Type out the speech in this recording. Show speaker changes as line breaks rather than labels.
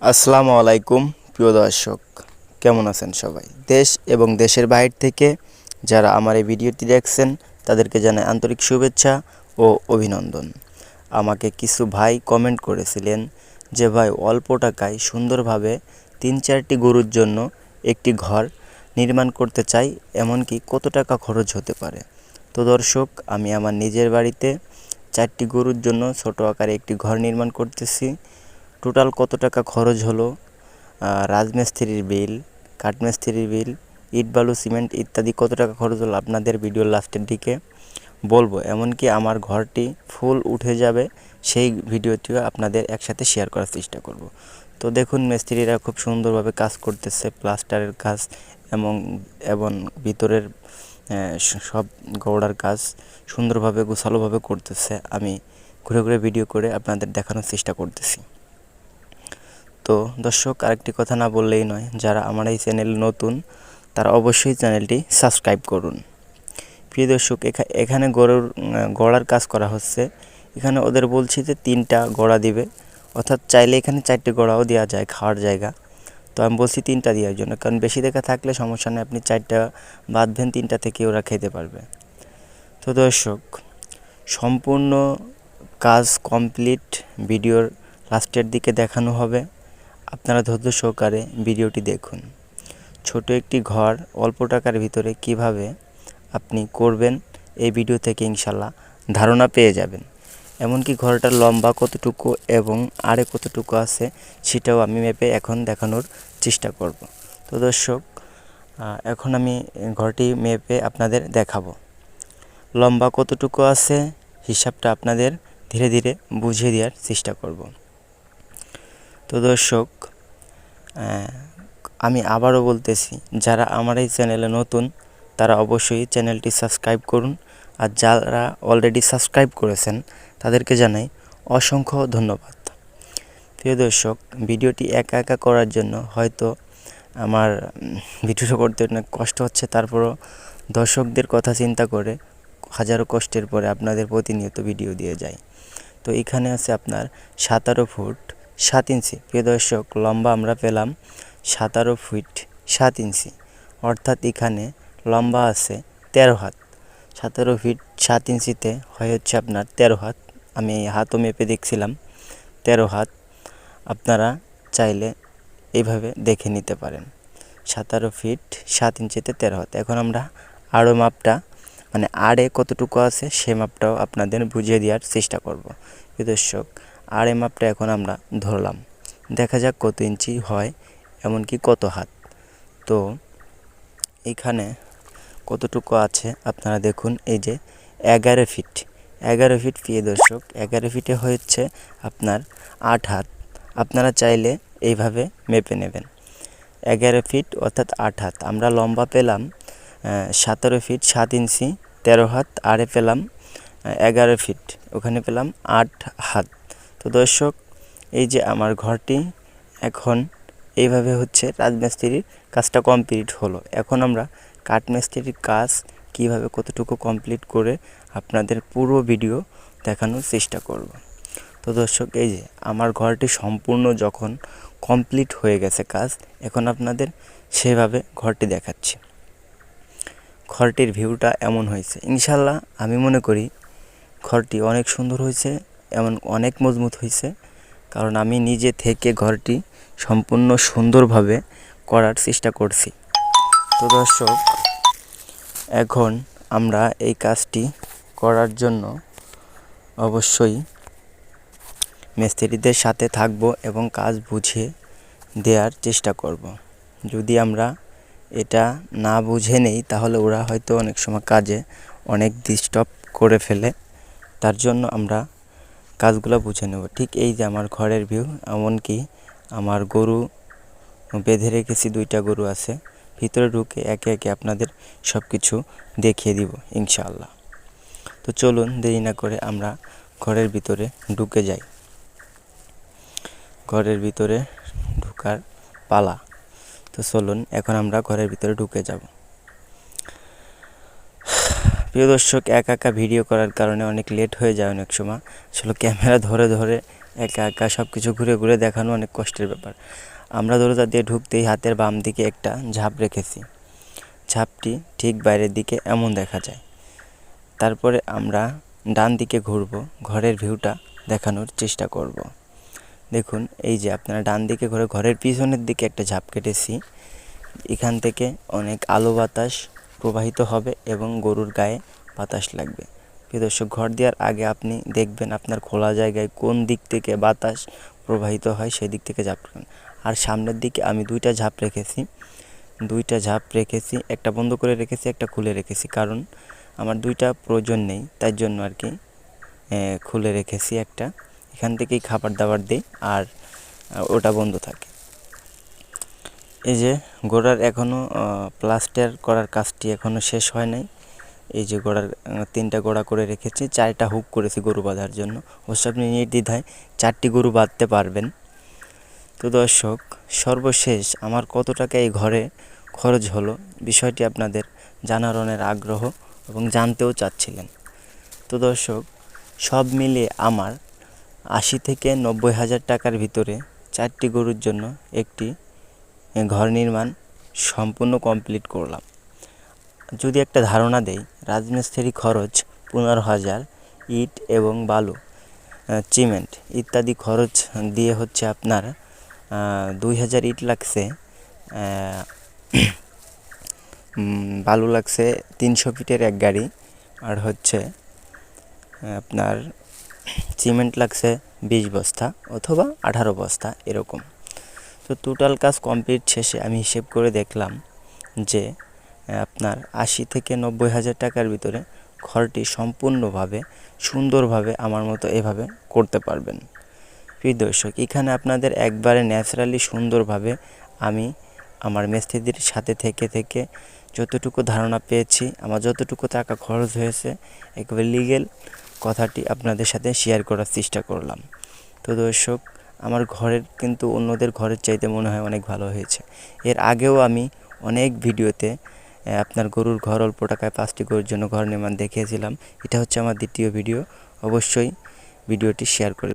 আসসালামু আলাইকুম প্রিয় দর্শক, কেমন আছেন সবাই? দেশ এবং দেশের বাইরে থেকে যারা আমার এই ভিডিওটি দেখছেন তাদেরকে জানাই আন্তরিক শুভেচ্ছা ও অভিনন্দন। আমাকে কিছু ভাই কমেন্ট করেছিলেন যে ভাই অল্প টাকায় সুন্দরভাবে ৩-৪টি গরুর জন্য একটি ঘর নির্মাণ করতে চাই, এমনকি কত টাকা খরচ হতে পারে। তো দর্শক, আমি আমার নিজের বাড়িতে 4টি গরুর জন্য ছোট আকারে একটি ঘর নির্মাণ করতেছি। টোটাল কত টাকা খরচ হলো, রাজমিস্ত্রির বিল, কাঠমিস্ত্রির বিল, ইট বালু সিমেন্ট ইত্যাদি কত টাকা খরচ হলো আপনাদের ভিডিওর লাস্টের দিকে বলবো। এমনকি আমার ঘরটি ফুল উঠে যাবে সেই ভিডিওটিও আপনাদের একসাথে শেয়ার করার চেষ্টা করব। তো দেখুন, মিস্ত্রিরা খুব সুন্দরভাবে কাজ করতেছে, প্লাস্টারের কাজ এবং এবং ভিতরের সব গোড়ার কাজ সুন্দরভাবে গোছালোভাবে করতেছে। আমি ঘুরে ঘুরে ভিডিও করে আপনাদের দেখানোর চেষ্টা করতেছি। তো দর্শক, আরেকটি কথা না বললেই নয়, যারা আমার এই চ্যানেল নতুন তারা অবশ্যই চ্যানেলটি সাবস্ক্রাইব করুন। প্রিয় দর্শক, এখানে গড়ার কাজ করা হচ্ছে। এখানে ওদের বলছি যে 3টা গড়া দিবে, অর্থাৎ চাইলে এখানে 4টে গড়াও দেওয়া যায় খাওয়ার জায়গা। তো আমি বলছি 3টা দেওয়ার জন্য, কারণ বেশি দেখা থাকলে সমস্যা নেই, আপনি 4টা বাঁধবেন, 3টা থেকে ওরা খেতে পারবে। তো দর্শক, সম্পূর্ণ কাজ কমপ্লিট ভিডিওর লাস্টের দিকে দেখানো হবে, আপনারা ধৈর্য সহকারে ভিডিওটি দেখুন। ছোট একটি ঘর অল্প টাকার ভিতরে কিভাবে আপনি করবেন এই ভিডিও থেকে ইনশাল্লাহ ধারণা পেয়ে যাবেন। এমনকি ঘরটার লম্বা কতটুকু এবং আড়ে কতটুকু আছে সেটাও আমি মেপে এখন দেখানোর চেষ্টা করব। তো দর্শক, এখন আমি ঘরটি মেপে আপনাদের দেখাবো। লম্বা কতটুকু আছে হিসাবটা আপনাদের ধীরে ধীরে বুঝিয়ে দেওয়ার চেষ্টা করব। তো দর্শক, আমি আবারও বলতেছি, যারা আমার এই চ্যানেলে নতুন তারা অবশ্যই চ্যানেলটি সাবস্ক্রাইব করুন, আর যারা অলরেডি সাবস্ক্রাইব করেছেন তাদেরকে জানাই অসংখ্য ধন্যবাদ। প্রিয় দর্শক, ভিডিওটি একা একা করার জন্য হয়তো আমার ভিডিওটা করতে অনেক কষ্ট হচ্ছে, তারপরও দর্শকদের কথা চিন্তা করে হাজারো কষ্টের পরে আপনাদের প্রতিনিয়ত ভিডিও দিয়ে যায়। তো এখানে আছে আপনার 17 ফুট 7 ইঞ্চি। প্রিয় দর্শক, লম্বা আমরা পেলাম 17 ফিট 7 ইঞ্চি, অর্থাৎ এখানে লম্বা আছে 13 হাত। 17 ফিট 7 ইঞ্চিতে হচ্ছে আপনার 13 হাত। আমি হাতও মেপে দেখছিলাম 13 হাত। আপনারা চাইলে এইভাবে দেখে নিতে পারেন, 17 ফিট 7 ইঞ্চিতে 13 হাত। এখন আমরা আড়ো মাপটা, মানে আড়ে কতটুকু আছে সে মাপটাও আপনাদের বুঝিয়ে দেওয়ার চেষ্টা করব। দর্শক, আড়ে মাপটা এখন আমরা ধরলাম, দেখা যাক কত ইঞ্চি হয়, এমনকি কত হাত। তো এখানে কতটুকু আছে আপনারা দেখুন, এই যে 11 ফিট। 11 ফিট প্রিয় দর্শক, 11 ফিটে হচ্ছে আপনার 8 হাত। আপনারা চাইলে এইভাবে মেপে নেবেন, 11 ফিট অর্থাৎ 8 হাত। আমরা লম্বা পেলাম 17 ফিট 7 ইঞ্চি 13 হাত, আড়ে পেলাম 11 ফিট, ওখানে পেলাম 8 হাত। তো দর্শক, এই যে আমার ঘরটি এখন এইভাবে হচ্ছে রাজমিস্ত্রির কাজটা কমপ্লিট হলো। এখন আমরা কাঠমিস্ত্রির কাজ কিভাবে কতটুকু কমপ্লিট করে আপনাদের পুরো ভিডিও দেখানোর চেষ্টা করব। তো দর্শক, এই যে আমার ঘরটি সম্পূর্ণ যখন কমপ্লিট হয়ে গেছে কাজ, এখন আপনাদের সেভাবে ঘরটি দেখাচ্ছি। ঘরটির ভিউটা এমন হয়েছে, ইনশাল্লাহ আমি মনে করি ঘরটি অনেক সুন্দর হয়েছে, এমন অনেক মজবুত হয়েছে, কারণ আমি নিজে থেকে ঘরটি সম্পূর্ণ সুন্দরভাবে করার চেষ্টা করছি। তো দর্শক, এখন আমরা এই কাজটি করার জন্য অবশ্যই মিস্ত্রিদের সাথে থাকব এবং কাজ বুঝিয়ে দেওয়ার চেষ্টা করব। যদি আমরা এটা না বুঝে নেই তাহলে ওরা হয়তো অনেক সময় কাজে অনেক ডিস্টার্ব করে ফেলে, তার জন্য আমরা কাজগুলো বুঝে নেব। ঠিক এই যে আমার ঘরের ভিউ, এমনকি আমার গরু বেঁধে রেখেছি, 2টা গরু আছে। ভিতরে ঢুকে একে একে আপনাদের সব কিছু দেখিয়ে দিব ইনশাআল্লাহ। তো চলুন দেরি না করে আমরা ঘরের ভিতরে ঢুকে যাই। ঘরের ভিতরে ঢোকার পালা। তো চলুন এখন আমরা ঘরের ভিতরে ঢুকে যাব। প্রিয় দর্শক, একা একা ভিডিও করার কারণে অনেক লেট হয়ে যায় অনেক সময়। আসলে ক্যামেরা ধরে ধরে একা একা সব কিছু ঘুরে ঘুরে দেখানো অনেক কষ্টের ব্যাপার। আমরা দরজা দিয়ে ঢুকতেই হাতের বাম দিকে একটা ঝাঁপ রেখেছি। ঝাঁপটি ঠিক বাইরের দিকে এমন দেখা যায়। তারপরে আমরা ডান দিকে ঘুরব, ঘরের ভিউটা দেখানোর চেষ্টা করব। দেখুন, এই যে আপনারা ডান দিকে ঘুরে ঘরের পিছনের দিকে একটা ঝাঁপ কেটেছি। এখান থেকে অনেক আলো বাতাস প্রবাহিত হবে এবং গরুর গায়ে বাতাস লাগবে। প্রিয় দর্শক, ঘর দেওয়ার আগে আপনি দেখবেন আপনার খোলা জায়গায় কোন দিক থেকে বাতাস প্রবাহিত হয়, সেই দিক থেকে ঝাঁপ রাখবেন। আর সামনের দিকে আমি দুইটা ঝাঁপ রেখেছি, একটা বন্ধ করে রেখেছি, একটা খুলে রেখেছি। কারণ আমার দুইটা প্রয়োজন নেই, তাই জন্য আর কি খুলে রেখেছি একটা। এখান থেকেই খাবার দাবার দিই আর ওটা বন্ধ থাকে। এই যে গোড়ার এখনও প্লাস্টার করার কাজটি এখনও শেষ হয় নাই। এই যে গোড়ার 3টা গোড়া করে রেখেছি, 4টা হুক করেছি গরু বাঁধার জন্য। অবশ্য আপনি নির্দ্বিধায় 4টি গরু বাঁধতে পারবেন। তো দর্শক, সর্বশেষ আমার কত টাকা এই ঘরে খরচ হলো বিষয়টি আপনাদের জানার অনেক আগ্রহ এবং জানতেও চাচ্ছিলেন। তো দর্শক, সব মিলিয়ে আমার 80 থেকে 90 হাজার টাকার ভিতরে 4টি গরুর জন্য একটি ঘর নির্মাণ সম্পূর্ণ কমপ্লিট করলাম। যদি একটা ধারণা দেই, রাজমিস্ত্রি খরচ 15,000, ইট এবং বালু, সিমেন্ট ইত্যাদি খরচ দিয়ে হচ্ছে আপনার 2,000 ইট লাগছে, বালু লাগছে 300 ফিটের এক গাড়ি, আর হচ্ছে আপনার সিমেন্ট লাগছে 20 বস্তা অথবা 18 বস্তা এরকম। তো টোটাল কাজ কমপ্লিট শেষে আমি হিসেব করে দেখলাম যে আপনার 80 থেকে 90 হাজার টাকার ভিতরে ঘরটি সম্পূর্ণভাবে সুন্দরভাবে আমার মতো এভাবে করতে পারবেন। প্রিয় দর্শক, এখানে আপনাদের একবারে ন্যাচারালি সুন্দরভাবে আমি আমার মিস্ত্রিদের সাথে থেকে যতটুকু ধারণা পেয়েছি, আমার যতটুকু টাকা খরচ হয়েছে, একেবারে লিগেল কথাটি আপনাদের সাথে শেয়ার করার চেষ্টা করলাম। তো দর্শক, আমার ঘরের কিন্তু অন্যদের ঘরের চাইতে মনে হয় অনেক ভালো হয়েছে। এর আগেও আমি অনেক ভিডিওতে আপনার গরুর ঘর অল্প টাকায় 5টি গরুর জন্য ঘর নির্মাণ দেখিয়েছিলাম। এটা হচ্ছে আমার দ্বিতীয় ভিডিও। অবশ্যই ভিডিওটি শেয়ার করে